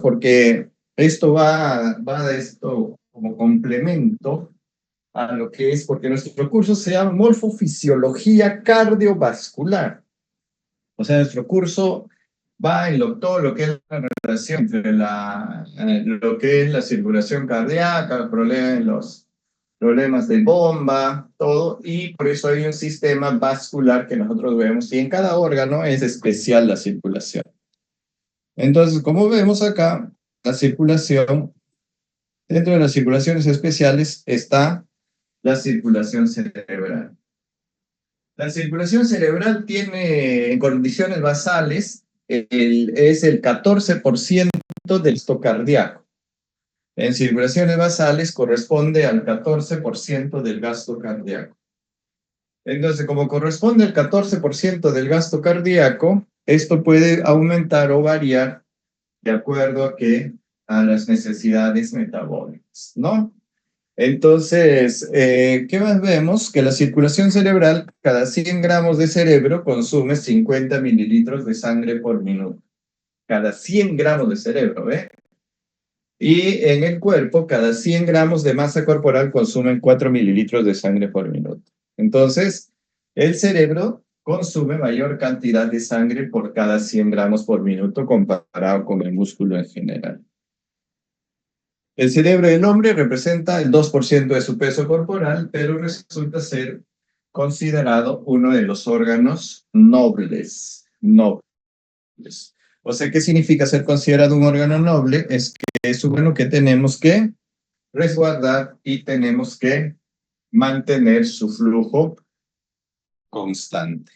porque esto va de esto como complemento a lo que es, porque nuestro curso se llama Morfofisiología Cardiovascular. O sea, nuestro curso va en todo lo que es la relación entre lo que es la circulación cardíaca, los problemas de bomba, todo, y por eso hay un sistema vascular que nosotros vemos, y en cada órgano es especial la circulación. Entonces, como vemos acá, la circulación, dentro de las circulaciones especiales está la circulación cerebral. La circulación cerebral tiene, en condiciones basales, es el 14% del gasto cardíaco. En circulaciones basales corresponde al 14% del gasto cardíaco. Entonces, como corresponde al 14% del gasto cardíaco, esto puede aumentar o variar de acuerdo a las necesidades metabólicas, ¿no? Entonces, ¿qué más vemos? Que la circulación cerebral, cada 100 gramos de cerebro consume 50 mililitros de sangre por minuto. Cada 100 gramos de cerebro, ¿ve? Y en el cuerpo, cada 100 gramos de masa corporal consumen 4 mililitros de sangre por minuto. Entonces, el cerebro consume mayor cantidad de sangre por cada 100 gramos por minuto comparado con el músculo en general. El cerebro del hombre representa el 2% de su peso corporal, pero resulta ser considerado uno de los órganos nobles. Nobles. O sea, ¿qué significa ser considerado un órgano noble? Es que es un órgano que tenemos que resguardar y tenemos que mantener su flujo constante.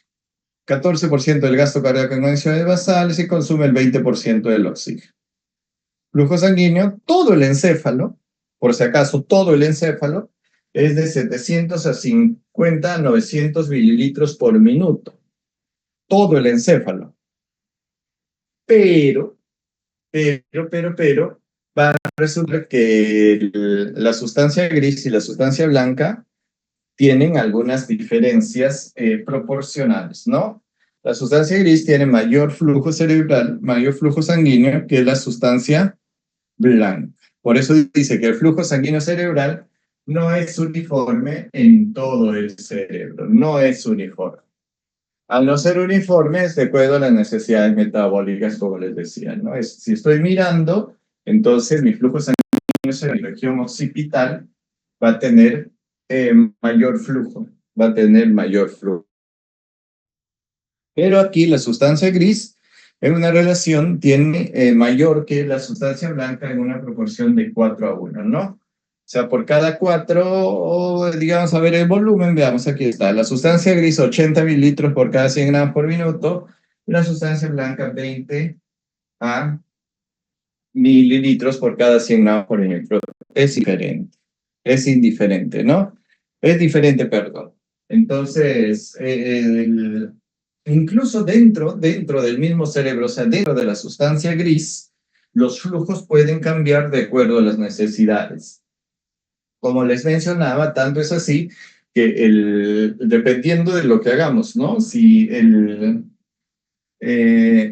14% del gasto cardíaco en condiciones basales y consume el 20% del oxígeno. Flujo sanguíneo, todo el encéfalo, por si acaso todo el encéfalo, es de 700 a 50 a 900 mililitros por minuto. Todo el encéfalo. Pero, va a resultar que la sustancia gris y la sustancia blanca tienen algunas diferencias proporcionales, ¿no? La sustancia gris tiene mayor flujo cerebral, mayor flujo sanguíneo que la sustancia blanca. Por eso dice que el flujo sanguíneo cerebral no es uniforme en todo el cerebro, no es uniforme. Al no ser uniforme, es de acuerdo a las necesidades metabólicas, como les decía, ¿no? Si estoy mirando, entonces mi flujo sanguíneo en la región occipital va a tener mayor flujo, va a tener mayor flujo. Pero aquí la sustancia gris en una relación tiene mayor que la sustancia blanca en una proporción de 4:1, ¿no? O sea, por cada 4, digamos, a ver el volumen, veamos, aquí está. La sustancia gris, 80 mililitros por cada 100 gramos por minuto. La sustancia blanca, 20 mililitros por cada 100 gramos por minuto. Es diferente, es indiferente, ¿no? Es diferente, perdón. Entonces, incluso dentro del mismo cerebro, o sea, dentro de la sustancia gris, los flujos pueden cambiar de acuerdo a las necesidades. Como les mencionaba, tanto es así que dependiendo de lo que hagamos, ¿no? Si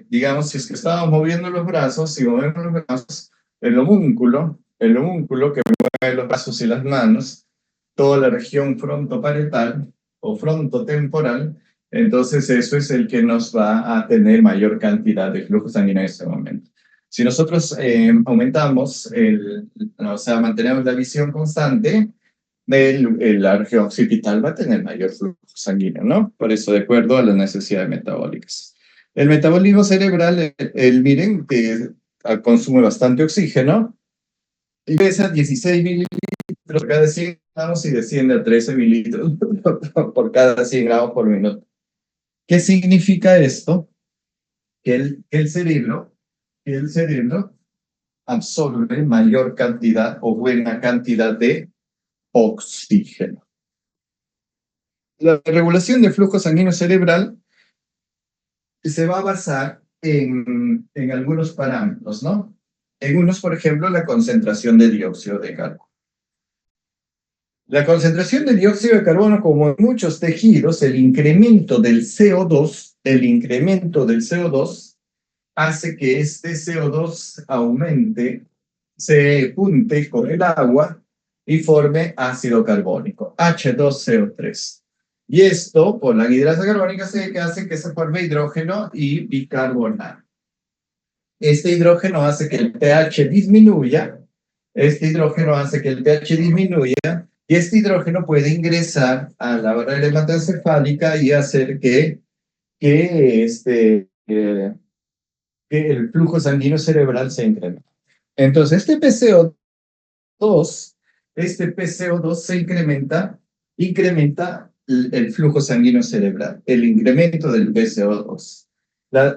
digamos, si es que estábamos moviendo los brazos, si movemos los brazos, el homúnculo que mueve los brazos y las manos, toda la región frontoparietal o frontotemporal, entonces eso es el que nos va a tener mayor cantidad de flujo sanguíneo en ese momento. Si nosotros aumentamos, o sea, mantenemos la visión constante, la región occipital va a tener mayor flujo sanguíneo, ¿no? Por eso, de acuerdo a las necesidades metabólicas. El metabolismo cerebral, miren, que consume bastante oxígeno y pesa 16 mililitros por cada 100 gramos y desciende a 13 mililitros por cada 100 gramos por minuto. ¿Qué significa esto? Que el cerebro absorbe mayor cantidad o buena cantidad de oxígeno. La regulación del flujo sanguíneo cerebral se va a basar en algunos parámetros, ¿no? En unos, por ejemplo, la concentración de dióxido de carbono. La concentración de dióxido de carbono, como en muchos tejidos, el incremento del CO2 hace que este CO2 aumente, se junte con el agua y forme ácido carbónico, H2CO3. Y esto, por la anhidrasa carbónica, hace que se forme hidrógeno y bicarbonato. Este hidrógeno hace que el pH disminuya, este hidrógeno hace que el pH disminuya, y este hidrógeno puede ingresar a la barrera hematoencefálica y hacer que el flujo sanguíneo cerebral se incremente. Entonces, este PCO2 se incrementa el flujo sanguíneo cerebral, el incremento del PCO2.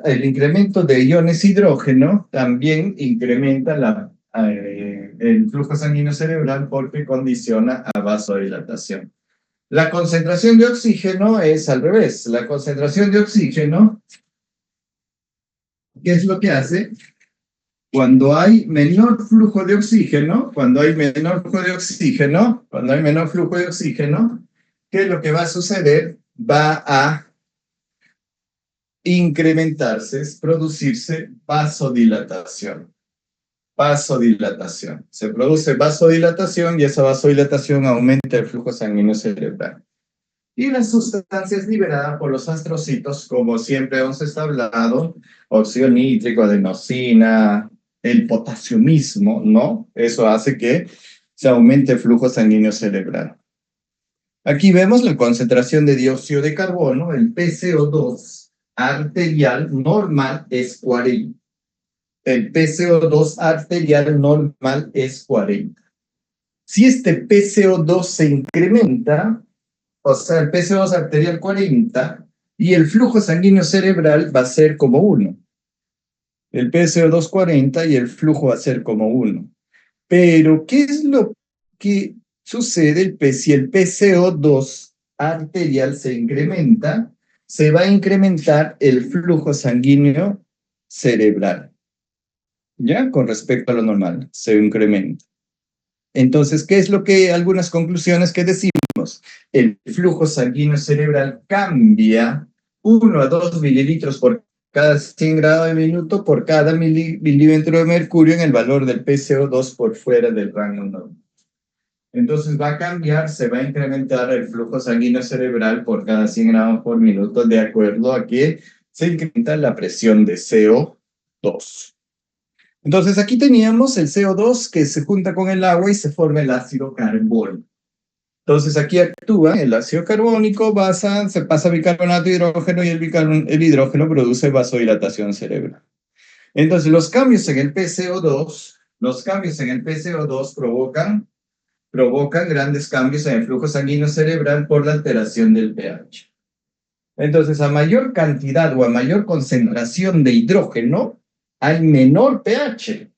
El incremento de iones hidrógeno también incrementa el flujo sanguíneo cerebral porque condiciona a vasodilatación. La concentración de oxígeno es al revés. La concentración de oxígeno, ¿qué es lo que hace? Cuando hay menor flujo de oxígeno, ¿qué es lo que va a suceder? Va a incrementarse, es producirse vasodilatación. Vasodilatación. Se produce vasodilatación y esa vasodilatación aumenta el flujo sanguíneo cerebral. Y las sustancias liberadas por los astrocitos, como siempre hemos hablado, óxido nítrico, adenosina, el potasio mismo, ¿no? Eso hace que se aumente el flujo sanguíneo cerebral. Aquí vemos la concentración de dióxido de carbono, el PCO2 arterial normal es 40. El PCO2 arterial normal es 40. Si este PCO2 se incrementa, o sea, el PCO2 arterial 40, y el flujo sanguíneo cerebral va a ser como 1. El PCO2 40 y el flujo va a ser como 1. Pero, ¿qué es lo que sucede si el PCO2 arterial se incrementa? Se va a incrementar el flujo sanguíneo cerebral. ¿Ya? Con respecto a lo normal, se incrementa. Entonces, ¿qué es algunas conclusiones que decimos? El flujo sanguíneo cerebral cambia 1 a 2 mililitros por cada 100 grados de minuto por cada milímetro de mercurio en el valor del PCO2 por fuera del rango normal. Entonces va a cambiar, se va a incrementar el flujo sanguíneo cerebral por cada 100 gramos por minuto de acuerdo a que se incrementa la presión de CO2. Entonces aquí teníamos el CO2 que se junta con el agua y se forma el ácido carbónico. Entonces aquí actúa el ácido carbónico, se pasa bicarbonato de hidrógeno y el hidrógeno produce vasodilatación cerebral. Entonces los cambios en el PCO2 provocan grandes cambios en el flujo sanguíneo cerebral por la alteración del pH. Entonces a mayor cantidad o a mayor concentración de hidrógeno, hay menor pH.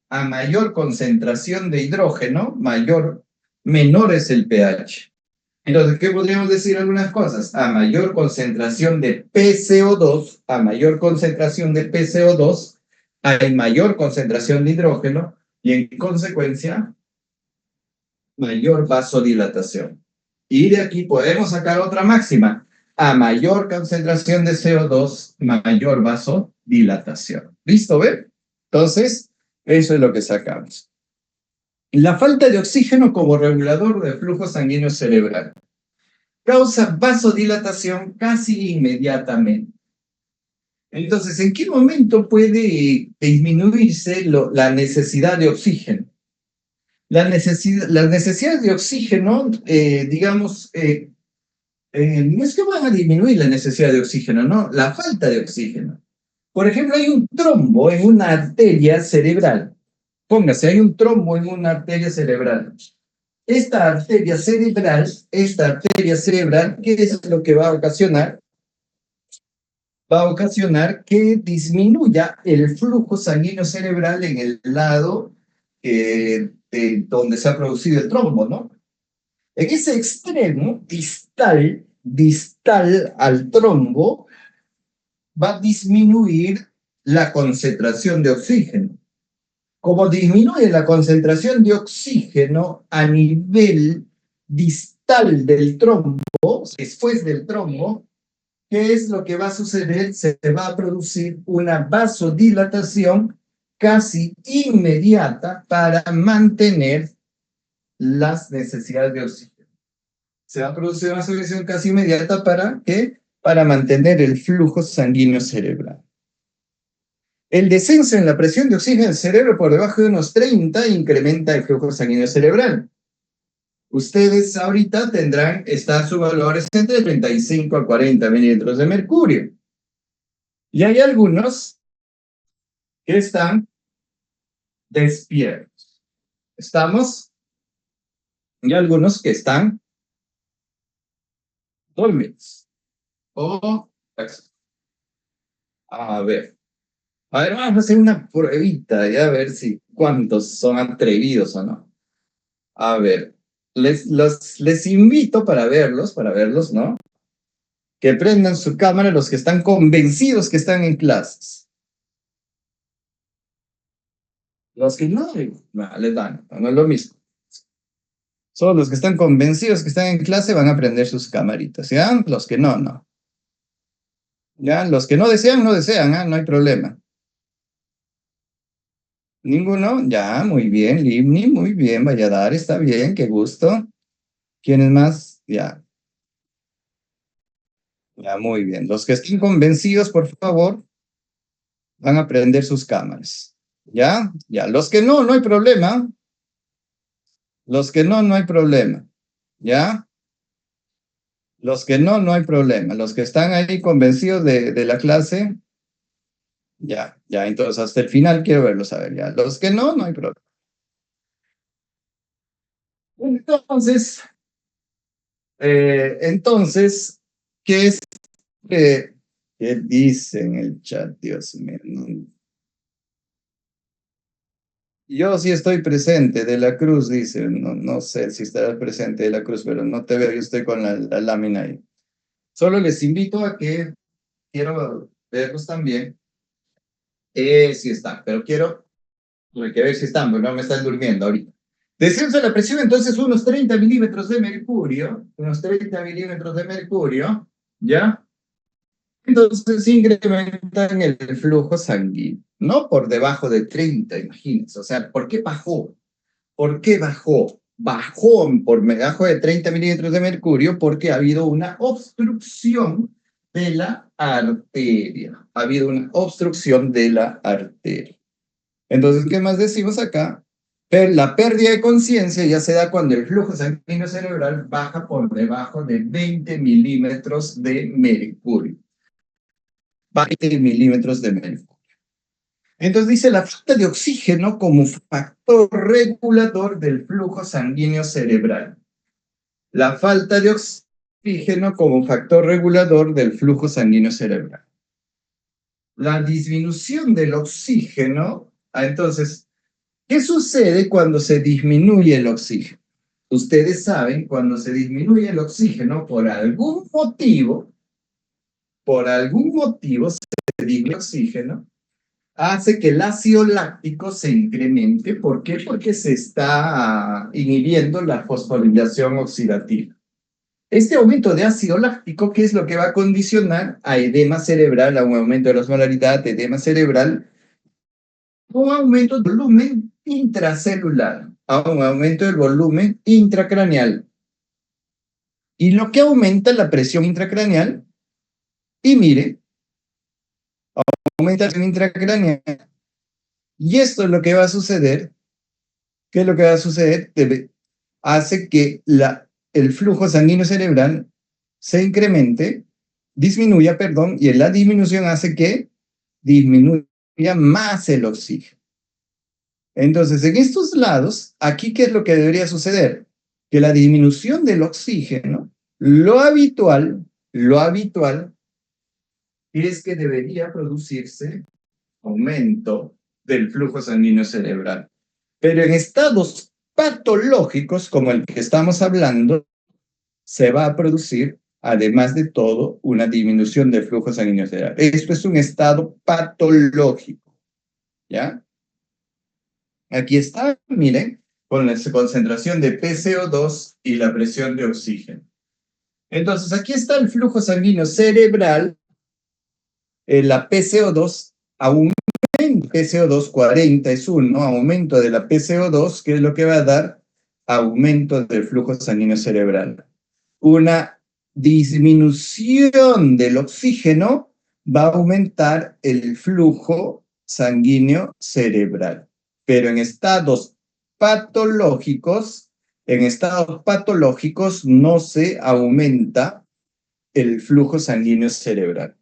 A mayor concentración de hidrógeno, menor es el pH. Entonces, ¿qué podríamos decir algunas cosas? A mayor concentración de PCO2, hay mayor concentración de hidrógeno y en consecuencia, mayor vasodilatación. Y de aquí podemos sacar otra máxima. A mayor concentración de CO2, mayor vasodilatación. ¿Listo, ve? Entonces, eso es lo que sacamos. La falta de oxígeno como regulador del flujo sanguíneo cerebral causa vasodilatación casi inmediatamente. Entonces, ¿en qué momento puede disminuirse la necesidad de oxígeno? Las necesidades de oxígeno, no es que van a disminuir la necesidad de oxígeno, no, la falta de oxígeno. Por ejemplo, hay un trombo en una arteria cerebral. Póngase, hay un trombo en una arteria cerebral. Esta arteria cerebral, ¿qué es lo que va a ocasionar? Va a ocasionar que disminuya el flujo sanguíneo cerebral en el lado donde se ha producido el trombo, ¿no? En ese extremo distal al trombo, va a disminuir la concentración de oxígeno. Como disminuye la concentración de oxígeno a nivel distal del trombo, después del trombo, ¿qué es lo que va a suceder? Se va a producir una vasodilatación casi inmediata para mantener las necesidades de oxígeno. Se va a producir una vasodilatación casi inmediata ¿para qué? Para mantener el flujo sanguíneo cerebral. El descenso en la presión de oxígeno del cerebro por debajo de unos 30 incrementa el flujo sanguíneo cerebral. Ustedes ahorita están sus valores entre 35 a 40 mililitros de mercurio. Y hay algunos que están despiertos. ¿Estamos? Y algunos que están dormidos. O, a ver, vamos a hacer una pruebita y a ver si cuántos son atrevidos o no. A ver, les invito para verlos, ¿no? Que prendan su cámara los que están convencidos que están en clases. Los que no, les dan, no es lo mismo. Solo los que están convencidos que están en clase van a prender sus camaritas, ¿ya? Los que no, no. ¿Ya? Los que no desean, no desean, ¿ah? No hay problema. ¿Ninguno? Ya, muy bien, Livni, muy bien, Valladares, está bien, qué gusto. ¿Quiénes más? Ya. Ya, muy bien. Los que estén convencidos, por favor, van a prender sus cámaras. ¿Ya? Ya. Los que no, no hay problema. Los que no, no hay problema. ¿Ya? Los que no, no hay problema. Los que están ahí convencidos de la clase, ya, ya. Entonces, hasta el final quiero verlos a ver, ya. Los que no, no hay problema. Entonces, ¿qué es qué dice en el chat? Dios mío. Yo sí estoy presente, de la Cruz dice, no, no sé si estarás presente de la Cruz, pero no te veo, yo estoy con la lámina ahí. Solo les invito a que quiero verlos también. Sí están, pero hay que ver si están, porque no me están durmiendo ahorita. Descenso de la presión, entonces unos 30 milímetros de mercurio, ¿ya? Entonces incrementan el flujo sanguíneo, no por debajo de 30, imagínense. O sea, ¿por qué bajó? ¿Por qué bajó? Bajó por debajo de 30 milímetros de mercurio porque ha habido una obstrucción de la arteria. Ha habido una obstrucción de la arteria. Entonces, ¿qué más decimos acá? La pérdida de conciencia ya se da cuando el flujo sanguíneo cerebral baja por debajo de 20 milímetros de mercurio. 20 milímetros de mercurio. Entonces dice la falta de oxígeno como factor regulador del flujo sanguíneo cerebral. La falta de oxígeno como factor regulador del flujo sanguíneo cerebral. La disminución del oxígeno, entonces, ¿qué sucede cuando se disminuye el oxígeno? Ustedes saben, cuando se disminuye el oxígeno por algún motivo se disminuye el oxígeno, hace que el ácido láctico se incremente. ¿Por qué? Porque se está inhibiendo la fosforilación oxidativa. Este aumento de ácido láctico, ¿qué es lo que va a condicionar a edema cerebral, a un aumento de la osmolaridad, edema cerebral, un aumento del volumen intracelular, a un aumento del volumen intracraneal? Y lo que aumenta la presión intracraneal, y mire, aumenta la presión intracraneal, y esto es lo que va a suceder. ¿Qué es lo que va a suceder? Hace que el flujo sanguíneo cerebral se incremente, disminuya, perdón, y en la disminución hace que disminuya más el oxígeno. Entonces, en estos lados, aquí, ¿qué es lo que debería suceder? Que la disminución del oxígeno, lo habitual es que debería producirse aumento del flujo sanguíneo cerebral. Pero en estados patológicos como el que estamos hablando, se va a producir, además de todo, una disminución del flujo sanguíneo cerebral. Esto es un estado patológico, ¿ya? Aquí está, miren, con la concentración de PCO2 y la presión de oxígeno. Entonces, aquí está el flujo sanguíneo cerebral, la PCO2 aumenta, PCO2 40 es 1, aumento de la PCO2, que es lo que va a dar aumento del flujo sanguíneo cerebral. Una disminución del oxígeno va a aumentar el flujo sanguíneo cerebral. Pero en estados patológicos no se aumenta el flujo sanguíneo cerebral.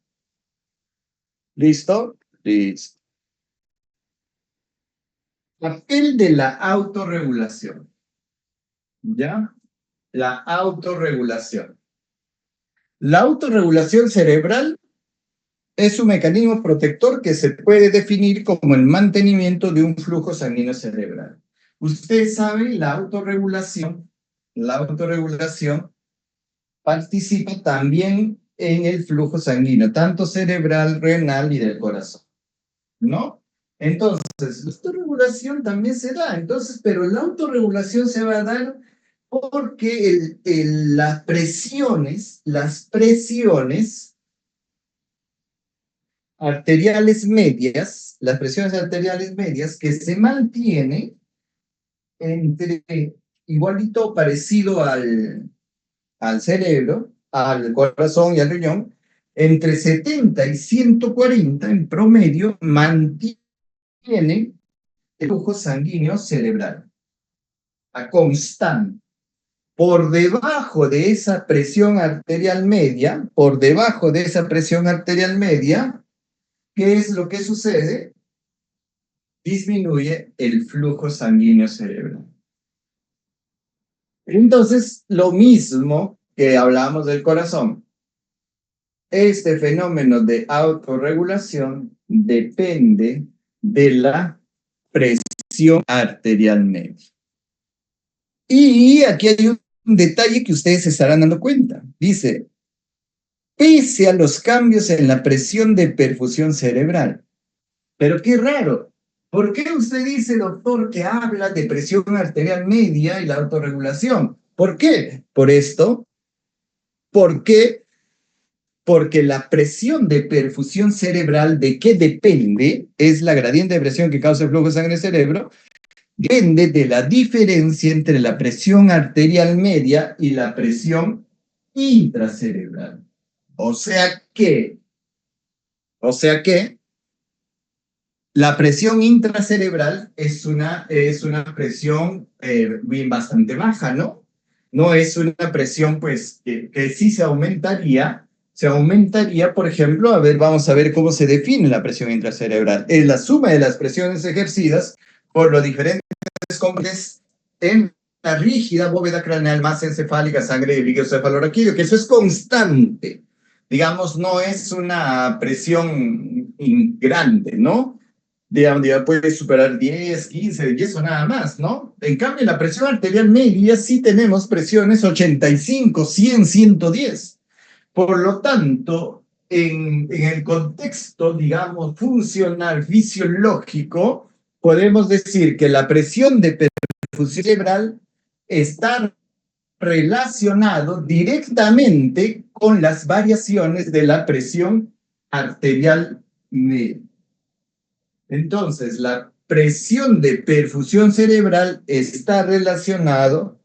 ¿Listo? Listo. Papel de la autorregulación. ¿Ya? La autorregulación. La autorregulación cerebral es un mecanismo protector que se puede definir como el mantenimiento de un flujo sanguíneo cerebral. Usted sabe, la autorregulación participa también en el flujo sanguíneo, tanto cerebral, renal y del corazón, ¿no? Entonces, la autorregulación también se da, pero la autorregulación se va a dar porque las presiones arteriales medias, las presiones arteriales medias que se mantienen entre igualito parecido al cerebro, al corazón y al riñón, entre 70 y 140 en promedio mantiene el flujo sanguíneo cerebral a constante. Por debajo de esa presión arterial media, ¿qué es lo que sucede? Disminuye el flujo sanguíneo cerebral. Entonces, lo mismo que hablamos del corazón, este fenómeno de autorregulación depende de la presión arterial media. Y aquí hay un detalle que ustedes se estarán dando cuenta. Dice, pese a los cambios en la presión de perfusión cerebral. Pero qué raro. ¿Por qué usted dice, doctor, que habla de presión arterial media y la autorregulación? ¿Por qué? Por esto. ¿Por qué? Porque la presión de perfusión cerebral, ¿de qué depende? Es la gradiente de presión que causa el flujo de sangre en el cerebro. Depende de la diferencia entre la presión arterial media y la presión intracerebral. O sea que la presión intracerebral es una presión bastante baja, ¿no? No es una presión, pues, que sí se aumentaría. Se aumentaría, por ejemplo, vamos a ver cómo se define la presión intracerebral. Es la suma de las presiones ejercidas por los diferentes componentes en la rígida bóveda craneal, masa encefálica, sangre y líquido cefalorraquídeo, que eso es constante. Digamos, no es una presión grande, ¿no? Digamos, ya puede superar 10, 15, y eso nada más, ¿no? En cambio, la presión arterial media sí tenemos presiones 85, 100, 110. Por lo tanto, en el contexto, digamos, funcional, fisiológico, podemos decir que la presión de perfusión cerebral está relacionado directamente con las variaciones de la presión arterial media. Entonces, la presión de perfusión cerebral está relacionado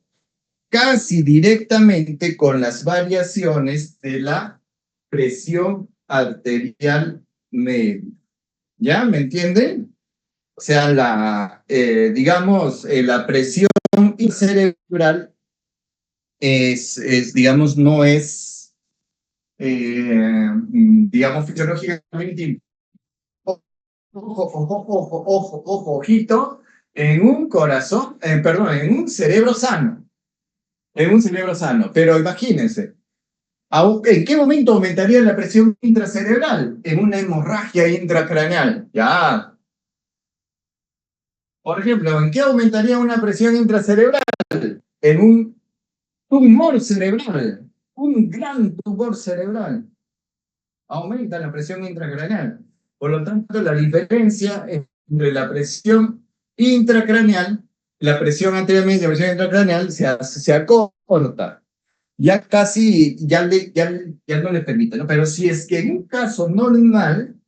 casi directamente con las variaciones de la presión arterial media. ¿Ya? ¿Me entienden? O sea, digamos, la presión cerebral digamos, no es, digamos, fisiológicamente. Ojo, ojito, en un corazón, perdón, en un cerebro sano. En un cerebro sano. Pero imagínense, ¿en qué momento aumentaría la presión intracerebral? En una hemorragia intracraneal. Ya. Por ejemplo, ¿en qué aumentaría una presión intracerebral? En un tumor cerebral. Un gran tumor cerebral. Aumenta la presión intracraneal. Por lo tanto, la diferencia entre la presión intracraneal, la presión anterior y la presión intracraneal se acorta. ya casi, ya no le permite, ¿no? Pero si es que en un caso normal,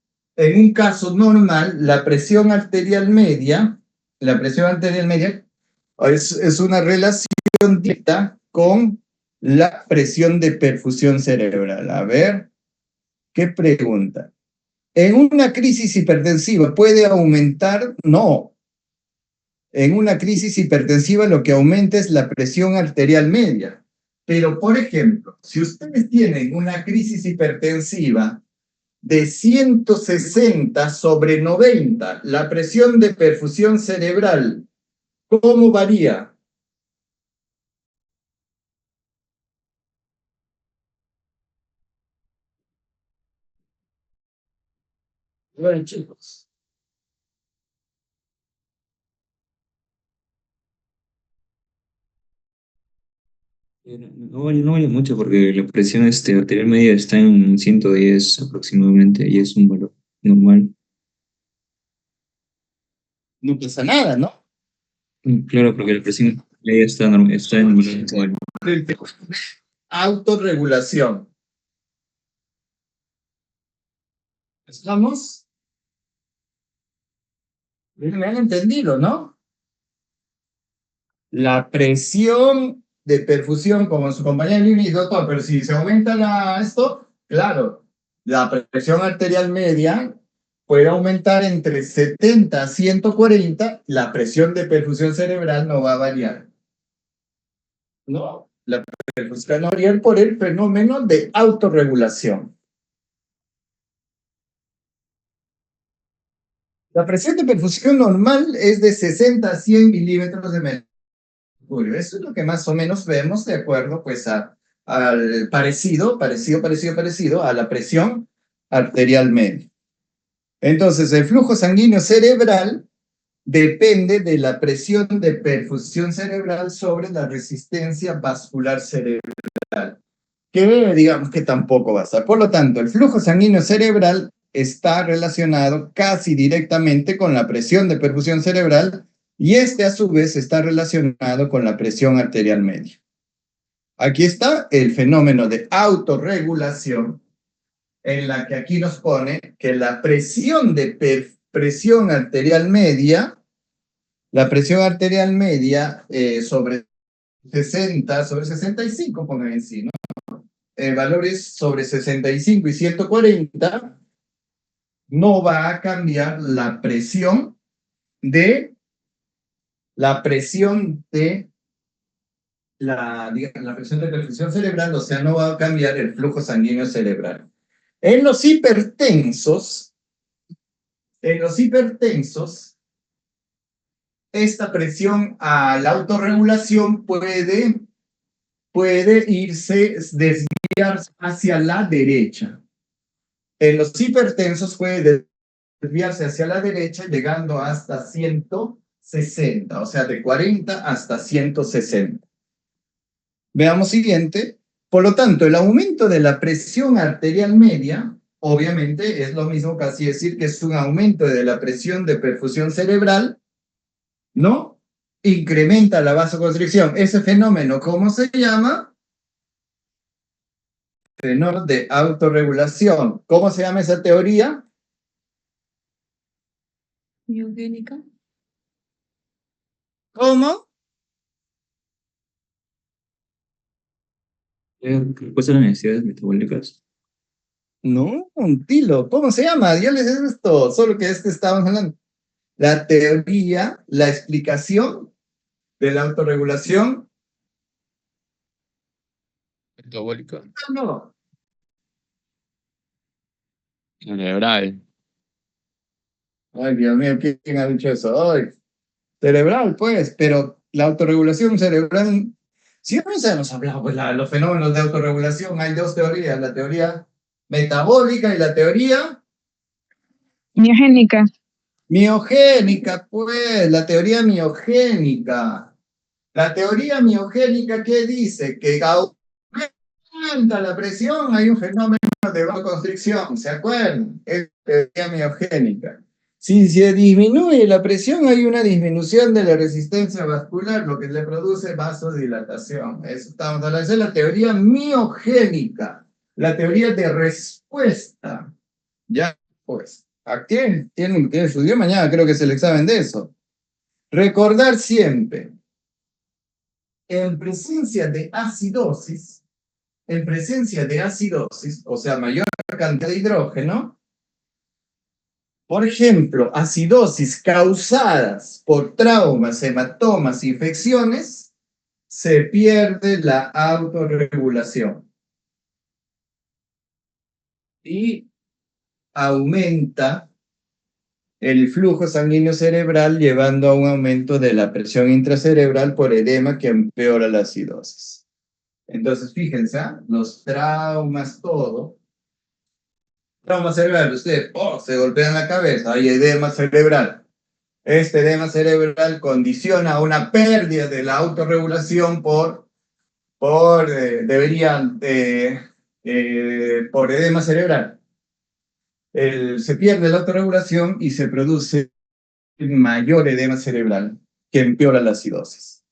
la presión arterial media es una relación directa con la presión de perfusión cerebral. A ver, ¿qué pregunta? ¿En una crisis hipertensiva puede aumentar? No. En una crisis hipertensiva lo que aumenta es la presión arterial media. Pero, por ejemplo, si ustedes tienen una crisis hipertensiva de 160/90, la presión de perfusión cerebral, ¿cómo varía? Bueno, chicos. No vale mucho porque la presión arterial media está en 110 aproximadamente y es un valor normal. No pasa nada, ¿no? Claro, porque la presión media está en un valor normal. Autorregulación. ¿Estamos? Me han entendido, ¿no? La presión de perfusión, como su compañero Lili, doctor, pero si se aumenta esto, claro, la presión arterial media puede aumentar entre 70 a 140, la presión de perfusión cerebral no va a variar. No, la perfusión va a variar por el fenómeno de autorregulación. La presión de perfusión normal es de 60 a 100 milímetros de mercurio. Eso es lo que más o menos vemos de acuerdo pues al parecido a la presión arterial media. Entonces, el flujo sanguíneo cerebral depende de la presión de perfusión cerebral sobre la resistencia vascular cerebral, que digamos que tampoco va a estar. Por lo tanto, el flujo sanguíneo cerebral está relacionado casi directamente con la presión de perfusión cerebral y este a su vez está relacionado con la presión arterial media. Aquí está el fenómeno de autorregulación en la que aquí nos pone que la presión de presión arterial media, sobre 60, sobre 65, pongan en sí, ¿no? Valores sobre 65 y 140, no va a cambiar de la presión de la presión de perfusión cerebral, o sea, no va a cambiar el flujo sanguíneo cerebral. En los hipertensos, en los hipertensos, esta presión a la autorregulación puede desviarse hacia la derecha. En los hipertensos puede desviarse hacia la derecha llegando hasta 160, o sea, de 40 hasta 160. Veamos siguiente. Por lo tanto, el aumento de la presión arterial media, obviamente, es lo mismo casi decir que es un aumento de la presión de perfusión cerebral, ¿no? Incrementa la vasoconstricción. Ese fenómeno, ¿cómo se llama? Fenómeno de autorregulación. ¿Cómo se llama esa teoría? Biogénica. ¿Cómo? Respuesta a las necesidades metabólicas. No, un tilo. ¿Cómo se llama? Yo les digo esto, solo que estábamos hablando. La teoría, la explicación de la autorregulación. Metabólica. No, Cerebral. ay, Dios mío, ¿quién ha dicho eso? Ay, cerebral, pues, pero la autorregulación cerebral, siempre se nos ha hablado, pues, los fenómenos de autorregulación, hay dos teorías, la teoría metabólica y la teoría Miogénica. miogénica, pues, la teoría miogénica. La teoría miogénica, ¿qué dice? Que aumenta la presión, hay un fenómeno de vasoconstricción, ¿se acuerdan? Es teoría miogénica. Si se disminuye la presión, hay una disminución de la resistencia vascular, lo que le produce vasodilatación. Eso estamos hablando. Esa es la teoría miogénica, la teoría de respuesta. Ya, pues, aquí tienen su día mañana, creo que es el examen de eso. Recordar siempre, en presencia de acidosis, o sea, mayor cantidad de hidrógeno, por ejemplo, acidosis causadas por traumas, hematomas, infecciones, se pierde la autorregulación y aumenta el flujo sanguíneo cerebral, llevando a un aumento de la presión intracerebral por edema que empeora la acidosis. Entonces, fíjense, los traumas, todo. Trauma cerebral, usted, se golpea en la cabeza, hay edema cerebral. Este edema cerebral condiciona una pérdida de la autorregulación por edema cerebral. Se pierde la autorregulación y se produce mayor edema cerebral que empeora la acidosis.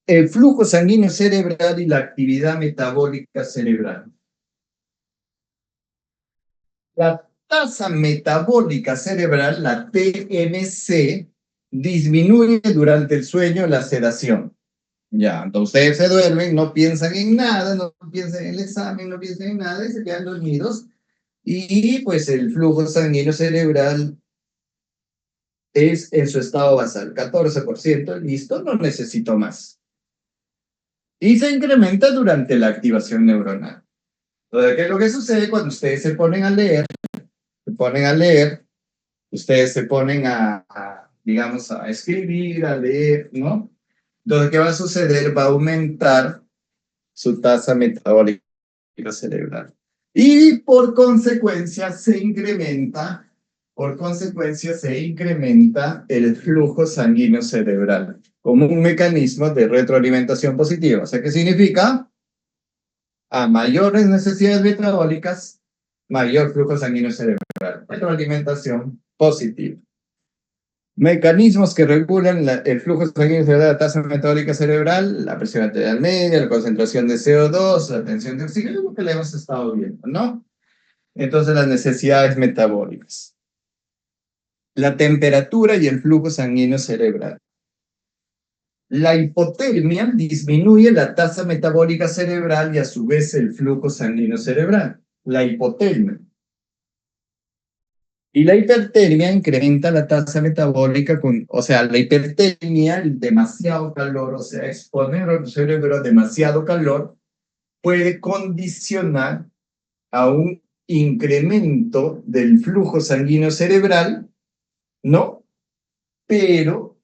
El flujo sanguíneo cerebral y la actividad metabólica cerebral. La tasa metabólica cerebral, la TMC, disminuye durante el sueño y la sedación. Ya, entonces ustedes se duermen, no piensan en nada, no piensan en el examen, no piensan en nada y se quedan dormidos. Y pues el flujo sanguíneo cerebral es en su estado basal, 14%, listo, no necesito más. Y se incrementa durante la activación neuronal. Entonces, ¿qué es lo que sucede cuando ustedes se ponen a leer? Ustedes se ponen digamos, a escribir, a leer, ¿no? Entonces, ¿qué va a suceder? Va a aumentar su tasa metabólica cerebral. Y por consecuencia se incrementa el flujo sanguíneo cerebral como un mecanismo de retroalimentación positiva. O sea, ¿qué significa? A mayores necesidades metabólicas, mayor flujo sanguíneo cerebral. Retroalimentación positiva. Mecanismos que regulan el flujo sanguíneo cerebral, la tasa metabólica cerebral, la presión arterial media, la concentración de CO2, la tensión de oxígeno, lo que le hemos estado viendo, ¿no? Entonces, las necesidades metabólicas. La temperatura y el flujo sanguíneo cerebral. La hipotermia disminuye la tasa metabólica cerebral y a su vez el flujo sanguíneo cerebral. La hipotermia. Y la hipertermia incrementa la tasa metabólica, la hipertermia, el demasiado calor, o sea, exponer al cerebro a demasiado calor, puede condicionar a un incremento del flujo sanguíneo cerebral, ¿no? Pero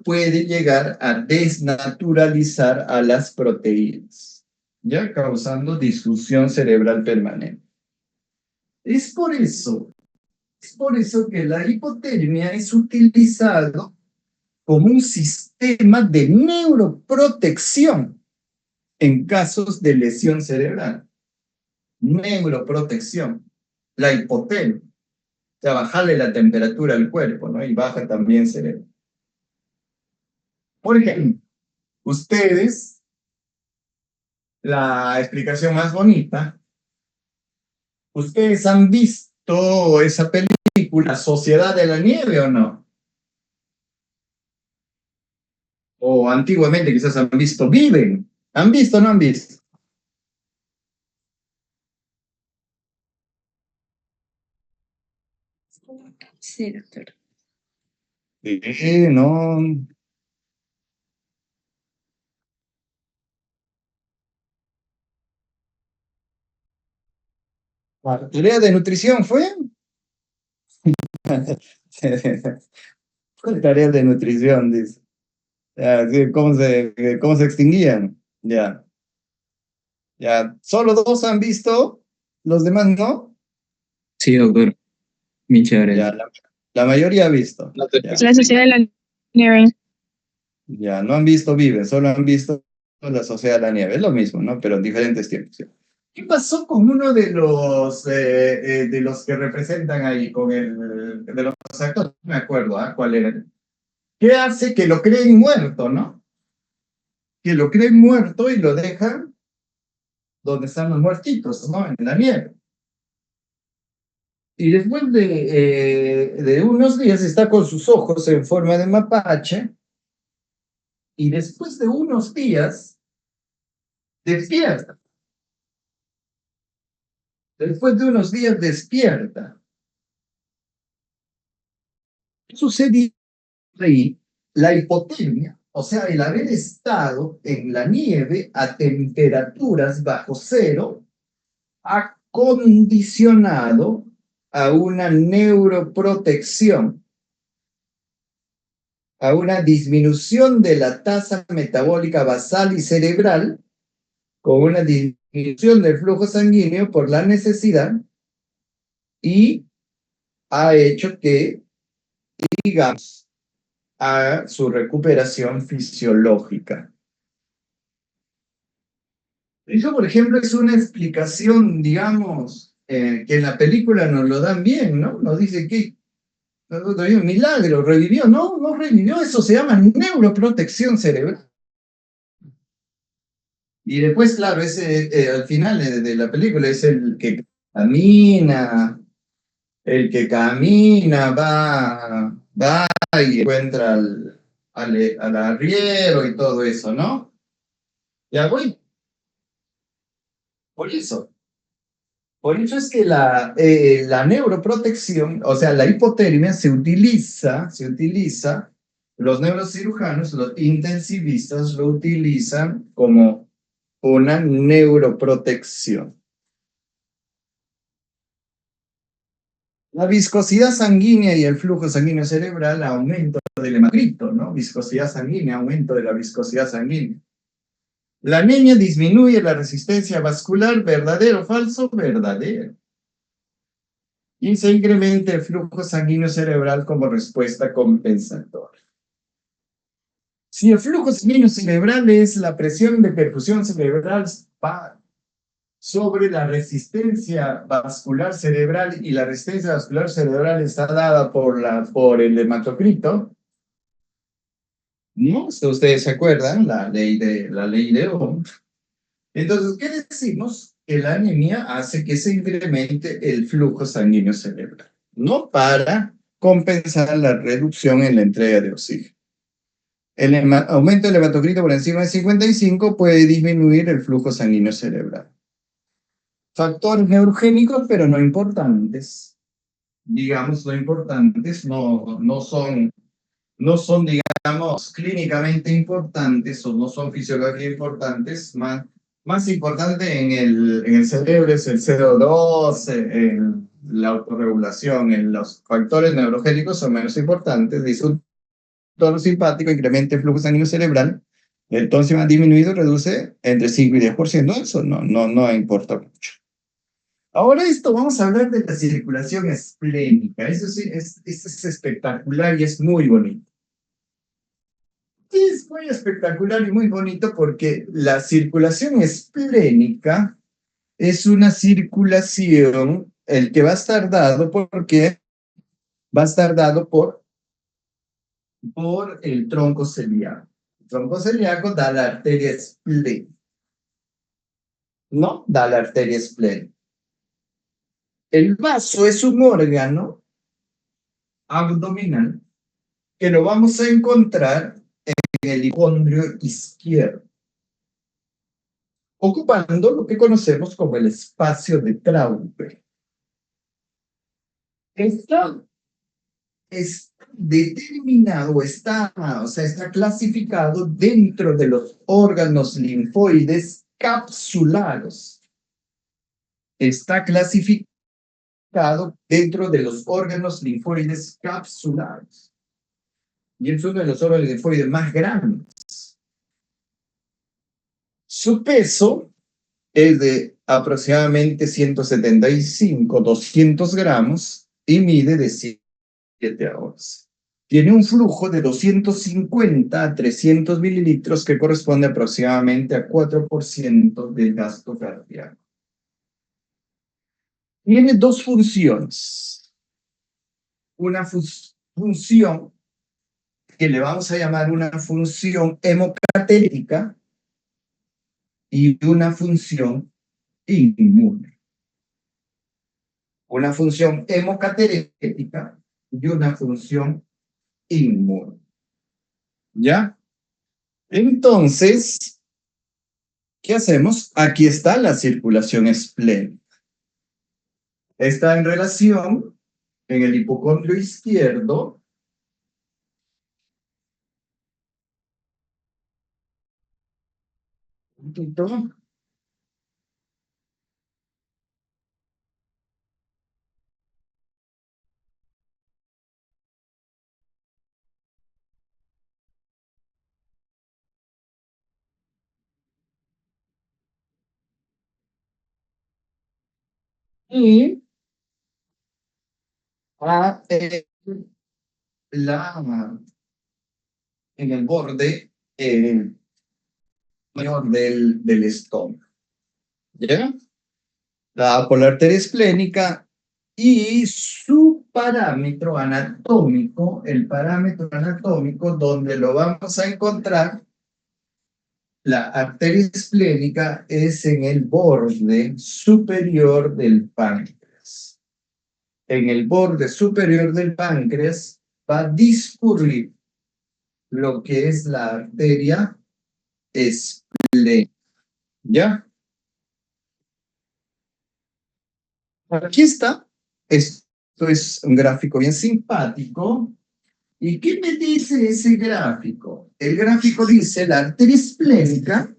puede llegar a desnaturalizar a las proteínas, ya causando disfunción cerebral permanente. Es por eso que la hipotermia es utilizado como un sistema de neuroprotección en casos de lesión cerebral. Neuroprotección, la hipotermia. O sea, bajarle la temperatura al cuerpo, ¿no? Y baja también el cerebro. Por ejemplo, ustedes, la explicación más bonita, ¿ustedes han visto esa película Sociedad de la Nieve o no? O antiguamente quizás han visto Viven. ¿Han visto o no han visto? Sí, doctor. No. ¿La tarea de nutrición fue? ¿Cuál tarea de nutrición, dice? ¿Cómo se extinguían? Ya. ¿Solo 2 han visto? ¿Los demás no? Sí, doctor. Bien chévere. Ya, la mayoría ha visto. Ya. La Sociedad de la Nieve. Ya, no han visto Viven, solo han visto La Sociedad de la Nieve. Es lo mismo, ¿no? Pero en diferentes tiempos. ¿Sí? ¿Qué pasó con uno de los que representan ahí, de los actores? No me acuerdo, ¿cuál era? ¿Qué hace que lo creen muerto, no? Que lo creen muerto y lo dejan donde están los muertitos, ¿no? En la nieve. Y después de unos días está con sus ojos en forma de mapache, y después de unos días despierta. Después de unos días despierta. ¿Qué sucede ahí? La hipotermia, o sea, el haber estado en la nieve a temperaturas bajo cero, ha condicionado a una neuroprotección, a una disminución de la tasa metabólica basal y cerebral, con una disminución del flujo sanguíneo por la necesidad, y ha hecho que, digamos, a su recuperación fisiológica. Eso, por ejemplo, es una explicación, digamos, que en la película nos lo dan bien, ¿no? Nos dice que un milagro, revivió. No, no revivió, eso se llama neuroprotección cerebral. Y después, claro, al final de la película es el que camina, va y encuentra al arriero y todo eso, ¿no? Ya voy. Por eso. Por eso es que la neuroprotección, o sea, la hipotermia se utiliza, los neurocirujanos, los intensivistas lo utilizan como una neuroprotección. La viscosidad sanguínea y el flujo sanguíneo cerebral, aumento del hematocrito, ¿no? Viscosidad sanguínea, aumento de la viscosidad sanguínea. La anemia disminuye la resistencia vascular, ¿verdadero o falso? Verdadero. Y se incrementa el flujo sanguíneo cerebral como respuesta compensatoria. Si el flujo sanguíneo cerebral es la presión de perfusión cerebral sobre la resistencia vascular cerebral, y la resistencia vascular cerebral está dada por el hematocrito, ¿no? Si ustedes se acuerdan, la ley de Ohm. Entonces, ¿qué decimos? Que la anemia hace que se incremente el flujo sanguíneo cerebral, no para compensar la reducción en la entrega de oxígeno. El aumento del hematocrito por encima de 55 puede disminuir el flujo sanguíneo cerebral. Factores neurogénicos, pero no importantes. Digamos, no importantes, no son, digamos, clínicamente importantes, o no son fisiológicamente importantes. Más importante en el cerebro es el CO2, la autorregulación. Los factores neurogénicos son menos importantes. Dice un tono simpático, incrementa el flujo sanguíneo cerebral, el tono ha disminuido, reduce entre 5 y 10%. Eso no importa mucho. Ahora vamos a hablar de la circulación esplénica. Eso sí, es espectacular y es muy bonito. Es muy espectacular y muy bonito porque la circulación esplénica es una circulación, el que va a estar dado porque va a estar dado por el tronco celíaco. El tronco celíaco da la arteria esplénica. ¿No? Da la arteria esplénica. El vaso es un órgano abdominal que lo vamos a encontrar en el hipocondrio izquierdo, ocupando lo que conocemos como el espacio de Traube. Está determinado, está clasificado dentro de los órganos linfoides capsulares. Está clasificado dentro de los órganos linfoides capsulares. Y es uno de los órganos linfoides más grandes. Su peso es de aproximadamente 175, 200 gramos y mide de 7 a 11. Tiene un flujo de 250 a 300 mililitros que corresponde aproximadamente a 4% del gasto cardíaco. Tiene dos funciones. Una función que le vamos a llamar una función hemocatética y una función inmune. Una función hemocatética y una función inmune. ¿Ya? Entonces, ¿qué hacemos? Aquí está la circulación esplénica. Está en relación en el hipocondrio izquierdo y a en el borde mayor del estómago. ¿Ya? La por la arteria esplénica y su parámetro anatómico, el parámetro anatómico donde lo vamos a encontrar, la arteria esplénica es en el borde superior del páncreas. En el borde superior del páncreas va a discurrir lo que es la arteria esplénica. ¿Ya? Aquí está. Esto es un gráfico bien simpático. ¿Y qué me dice ese gráfico? El gráfico dice la arteria esplénica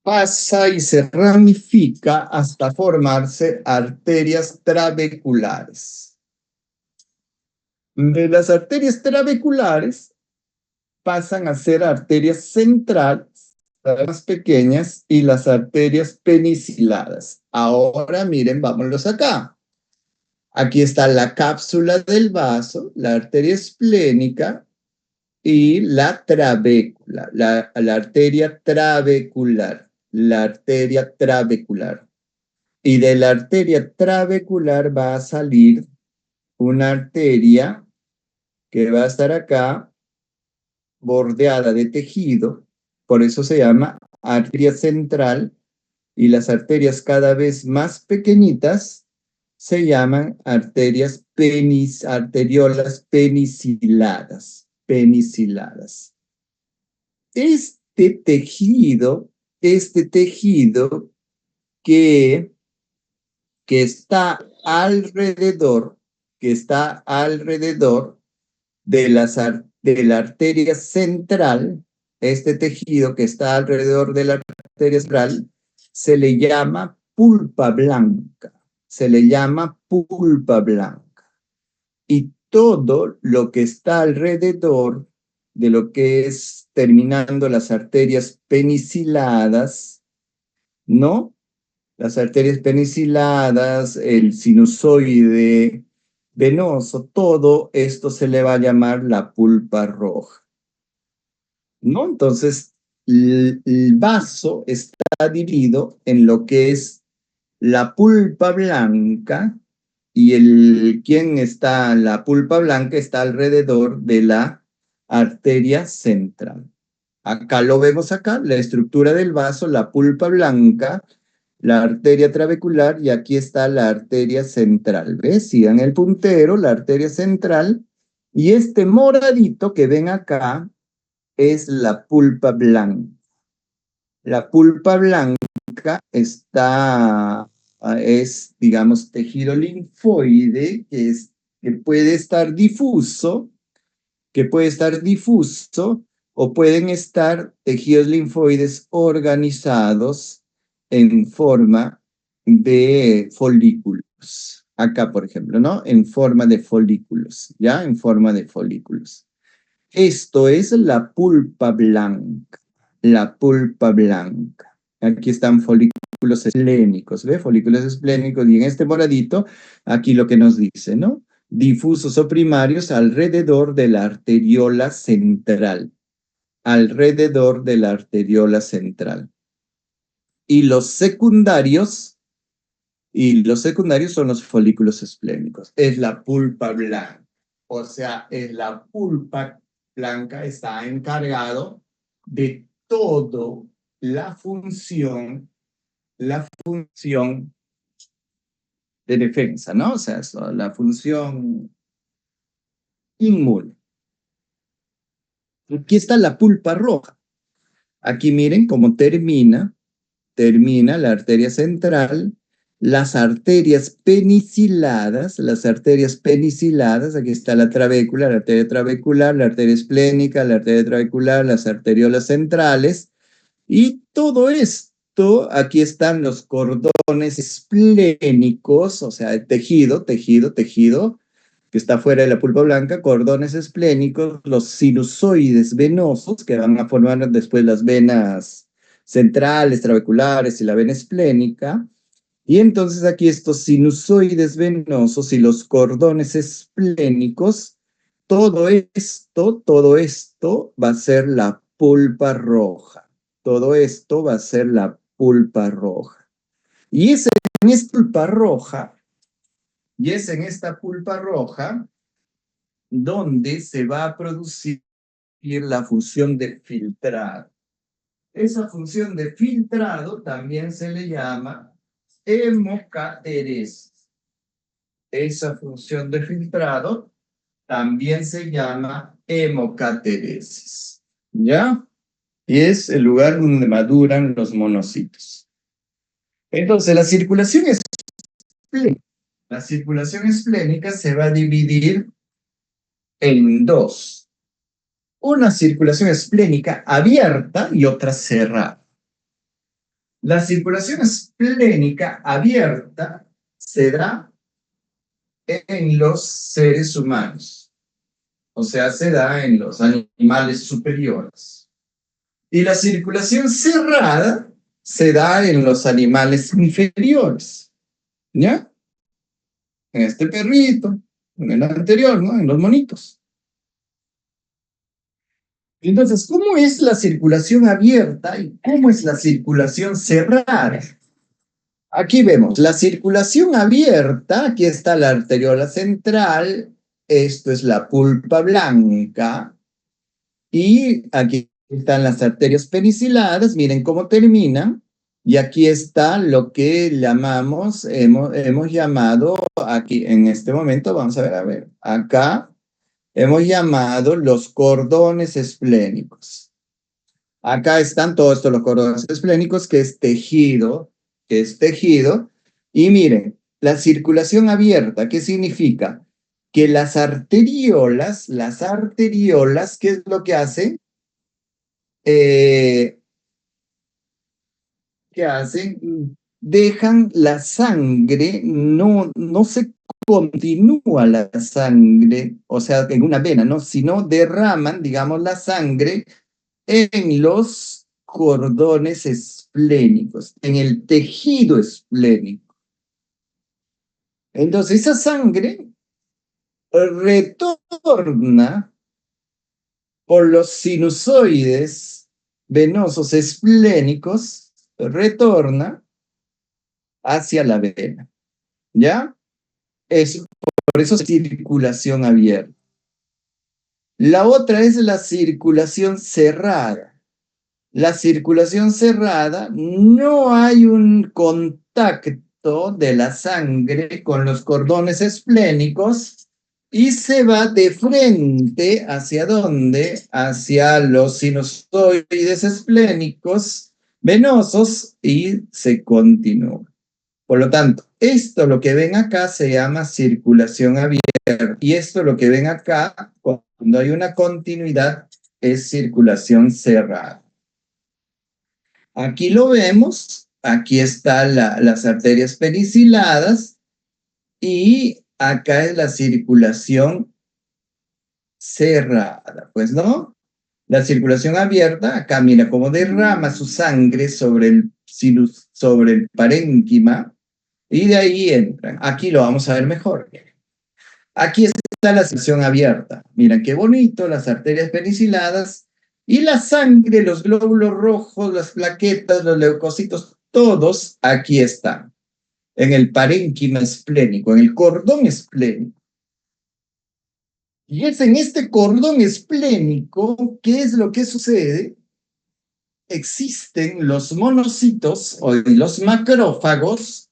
pasa y se ramifica hasta formarse arterias trabeculares. De las arterias trabeculares pasan a ser arterias centrales, las más pequeñas, y las arterias peniciladas. Ahora miren, vámonos acá. Aquí está la cápsula del vaso, la arteria esplénica y la trabécula, la arteria trabecular, la arteria trabecular. Y de la arteria trabecular va a salir una arteria que va a estar acá, bordeada de tejido, por eso se llama arteria central, y las arterias cada vez más pequeñitas se llaman arteriolas peniciladas. Este tejido que está alrededor, de la arteria central, este tejido que está alrededor de la arteria central, se le llama pulpa blanca. Y todo lo que está alrededor de lo que es terminando las arterias peniciladas, ¿no? Las arterias peniciladas, el sinusoide venoso, todo esto se le va a llamar la pulpa roja, ¿no? Entonces, el vaso está dividido en lo que es la pulpa blanca y la pulpa blanca está alrededor de la arteria central. Acá lo vemos acá, la estructura del vaso, la pulpa blanca, la arteria trabecular y aquí está la arteria central. ¿Ves? Sigan el puntero, la arteria central y este moradito que ven acá es la pulpa blanca. La pulpa blanca es, digamos, tejido linfoide que puede estar difuso, o pueden estar tejidos linfoides organizados en forma de folículos. Acá, por ejemplo, ¿no? En forma de folículos, ¿ya? En forma de folículos. Esto es la pulpa blanca. La pulpa blanca. Aquí están folículos esplénicos, ¿ve? Folículos esplénicos y en este moradito, aquí lo que nos dice, ¿no? Difusos o primarios alrededor de la arteriola central. Alrededor de la arteriola central. Y los secundarios Y los secundarios son los folículos esplénicos. Es la pulpa blanca. O sea, es la pulpa blanca está encargado de todo la función de defensa, ¿no? O sea, la función inmune. Aquí está la pulpa roja. Aquí miren cómo termina la arteria central, las arterias peniciladas, aquí está la trabécula, la arteria trabecular, la arteria esplénica, la arteria trabecular, las arteriolas centrales, y todo esto, aquí están los cordones esplénicos, o sea, el tejido, que está fuera de la pulpa blanca, cordones esplénicos, los sinusoides venosos, que van a formar después las venas centrales, trabeculares y la vena esplénica. Y entonces aquí estos sinusoides venosos y los cordones esplénicos, todo esto va a ser la pulpa roja. Todo esto va a ser la pulpa roja. Y es en esta pulpa roja, donde se va a producir la función de filtrado. Esa función de filtrado también se le llama hemocateresis. Esa función de filtrado también se llama hemocateresis. ¿Ya? Y es el lugar donde maduran los monocitos. Entonces, la circulación esplénica se va a dividir en dos. Una circulación esplénica abierta y otra cerrada. La circulación esplénica abierta se da en los seres humanos, o sea, se da en los animales superiores. Y la circulación cerrada se da en los animales inferiores, ¿ya? En este perrito, en el anterior, ¿no? En los monitos. Entonces, ¿cómo es la circulación abierta y cómo es la circulación cerrada? Aquí vemos la circulación abierta, aquí está la arteriola central, esto es la pulpa blanca, y aquí están las arterias peniciladas, miren cómo terminan, y aquí está lo que llamamos, hemos llamado, aquí en este momento, vamos a ver, acá hemos llamado los cordones esplénicos. Acá están todos estos los cordones esplénicos, que es tejido, y miren, la circulación abierta, ¿qué significa? Que las arteriolas, ¿qué es lo que hacen? ¿Qué hacen? Dejan la sangre, no se continúa la sangre, o sea, en una vena, ¿no? Sino derraman, digamos, la sangre en los cordones esplénicos, en el tejido esplénico. Entonces, esa sangre retorna por los sinusoides venosos esplénicos, retorna hacia la vena, ¿ya? Por eso es circulación abierta. La otra es la circulación cerrada. La circulación cerrada, no hay un contacto de la sangre con los cordones esplénicos y se va de frente ¿hacia dónde? Hacia los sinusoides esplénicos venosos y se continúa. Por lo tanto, esto lo que ven acá se llama circulación abierta y esto lo que ven acá, cuando hay una continuidad, es circulación cerrada. Aquí lo vemos, aquí están las arterias peniciladas y acá es la circulación cerrada, pues no. La circulación abierta, acá mira cómo derrama su sangre sobre el parénquima y de ahí entran. Aquí lo vamos a ver mejor. Aquí está la circulación abierta. Miren qué bonito, las arterias peniciladas. Y la sangre, los glóbulos rojos, las plaquetas, los leucocitos, todos aquí están. en el parénquima esplénico, en el cordón esplénico. Y es en este cordón esplénico, ¿qué es lo que sucede? Existen los monocitos o los macrófagos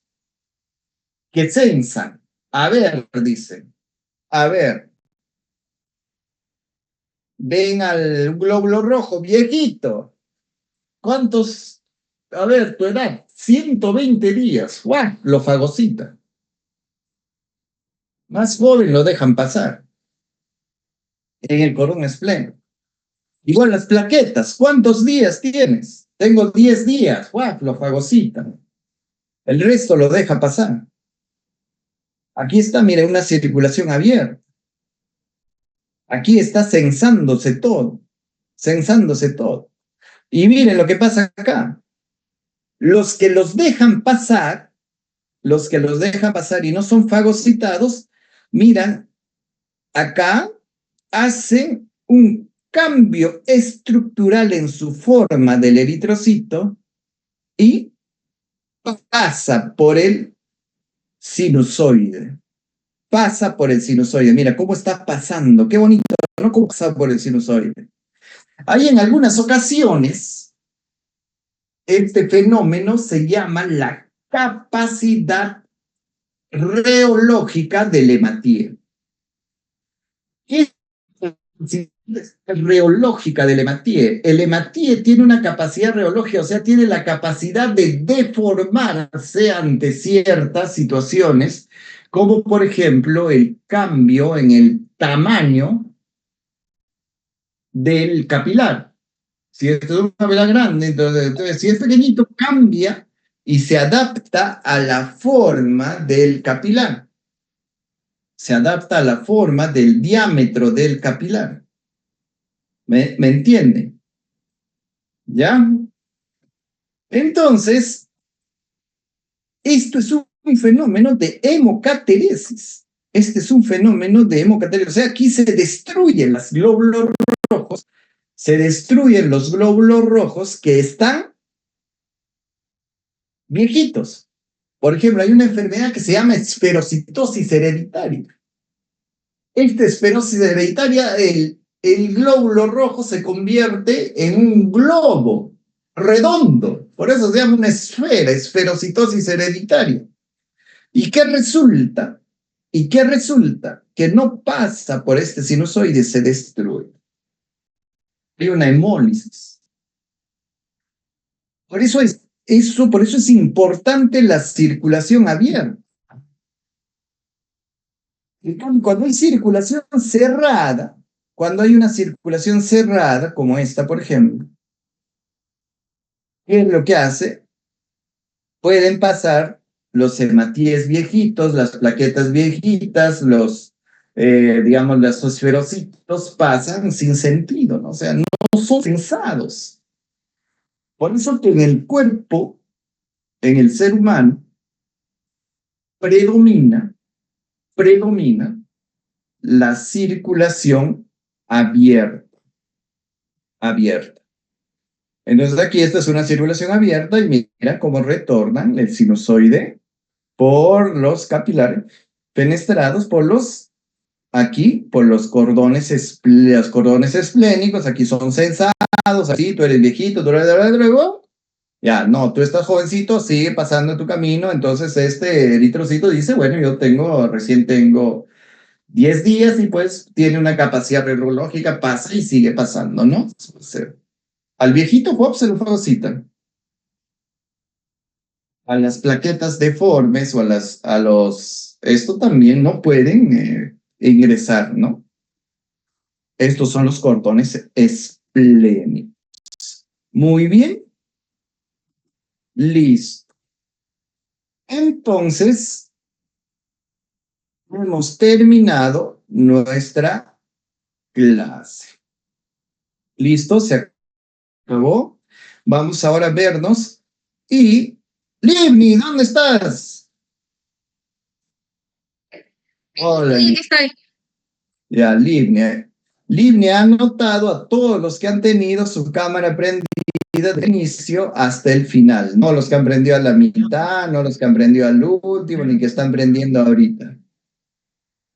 que censan. A ver, dicen, a ver, ven al glóbulo rojo, viejito. ¿Cuántos? A ver, tu edad, 120 días. ¡Guau! Lo fagocita. Más joven lo dejan pasar en el cordón esplénico. Igual las plaquetas, ¿cuántos días tienes? Tengo 10 días. ¡Guau! Lo fagocitan. El resto lo deja pasar. Aquí está, mire, una circulación abierta. Aquí está censándose todo. Censándose todo. Y miren lo que pasa acá. Los que los dejan pasar y no son fagocitados, miran, acá hacen un cambio estructural en su forma del eritrocito y pasa por el sinusoide. Pasa por el sinusoide. Mira cómo está pasando. Qué bonito, ¿no? Cómo pasa por el sinusoide. Hay en algunas ocasiones, este fenómeno se llama la capacidad reológica de Lemaître. ¿Qué es la capacidad reológica de Lemaître? El Lemaître tiene una capacidad reológica, o sea, tiene la capacidad de deformarse ante ciertas situaciones, como por ejemplo el cambio en el tamaño del capilar. Si es un capilar grande, entonces si es pequeñito, cambia y se adapta a la forma del capilar. Se adapta a la forma del diámetro del capilar. ¿Me entiende? ¿Ya? Entonces, esto es un fenómeno de hemocateresis. Este es un fenómeno de hemocateresis. O sea, aquí se destruyen los glóbulos rojos, que están viejitos. Por ejemplo, hay una enfermedad que se llama esferocitosis hereditaria. Esta esferosis hereditaria, el glóbulo rojo se convierte en un globo redondo. Por eso se llama una esfera, esferocitosis hereditaria. ¿Y qué resulta? Que no pasa por este sinusoide, se destruye. Hay una hemólisis. Por eso es importante la circulación abierta. Cuando hay circulación cerrada, cuando hay una circulación cerrada, como esta, por ejemplo, ¿qué es lo que hace? Pueden pasar los hematíes viejitos, las plaquetas viejitas, los esferocitos pasan sin sentido, ¿no? O sea, no son censados. Por eso que en el cuerpo, en el ser humano, predomina la circulación abierta. Entonces aquí esta es una circulación abierta y mira cómo retornan el sinusoide por los capilares penetrados por los cordones esplénicos. Aquí son censados, así, tú eres viejito, luego, ya, no, tú estás jovencito, sigue pasando tu camino, entonces este eritrocito dice, bueno, recién tengo 10 días y pues tiene una capacidad reológica, pasa y sigue pasando, ¿no? O sea, al viejito Bob se lo fagocitan. A las plaquetas deformes o esto también no pueden ingresar, ¿no? Estos son los cordones esplénicos. Muy bien. Listo. Entonces, hemos terminado nuestra clase. ¿Listo? Se acabó. Vamos ahora a vernos. Y, Livni, ¿dónde estás? Hola. Sí, aquí estoy. Ya, Livni. Livni ha anotado a todos los que han tenido su cámara prendida del inicio hasta el final. No los que han aprendido a la mitad, no los que han aprendido al último, ni que están aprendiendo ahorita.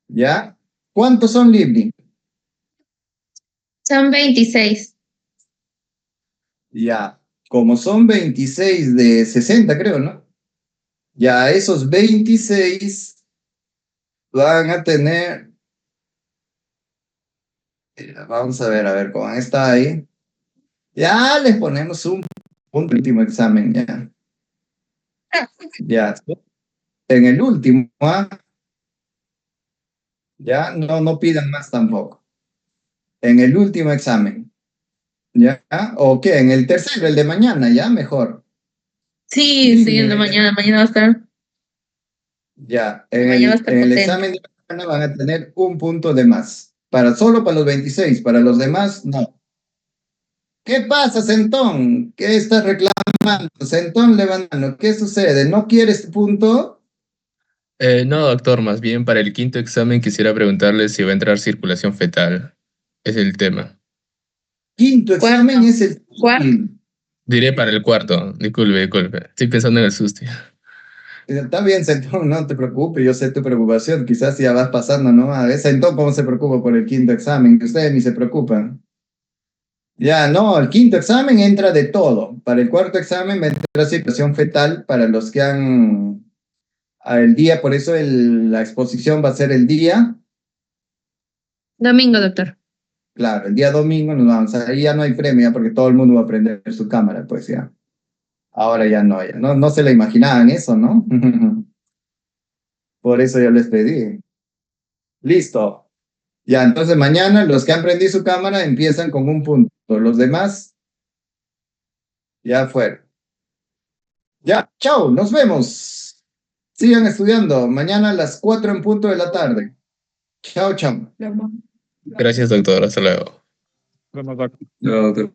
¿Ya? ¿Cuántos son, Libni? Son 26. Ya. Como son 26 de 60, creo, ¿no? Ya esos 26 van a tener... Vamos a ver, ¿cómo está ahí? Ya les ponemos un último examen, ya. Ya. En el último, ¿ah? Ya, no pidan más tampoco. En el último examen. ¿Ya? ¿O qué? En el tercero, el de mañana, ya, mejor. Sí, sí, en la mañana va a estar. Ya, Mañana va a estar en el potente. examen de mañana van a tener un punto de más. Solo para los 26, para los demás, no. ¿Qué pasa, Centón? ¿Qué estás reclamando? Centón, levantando. ¿Qué sucede? ¿No quieres punto? No, doctor, más bien para el quinto examen quisiera preguntarle si va a entrar circulación fetal. Es el tema. Quinto examen Cuarto. es el... Cuarto. Diré para el cuarto. Disculpe. Estoy pensando en el susto. Está bien, Centón, no te preocupes, yo sé tu preocupación, quizás ya vas pasando, ¿no? A ver, Centón, ¿cómo se preocupa por el quinto examen? Que ustedes ni se preocupan. Ya, no, el quinto examen entra de todo. Para el cuarto examen va a entrar situación fetal para los que han... El día, por eso la exposición va a ser el día, Domingo, doctor. claro, el día domingo nos vamos, ahí ya no hay premio, ya, porque todo el mundo va a prender su cámara, pues ya. Ahora ya no se lo imaginaban eso, ¿no? Por eso yo les pedí. Listo. Ya, entonces mañana los que han prendido su cámara empiezan con un punto. Los demás ya fueron. Ya, chao, nos vemos. Sigan estudiando. Mañana a las 4 en punto de la tarde. Chao, chao. Gracias, doctor. Hasta luego. No, doctor.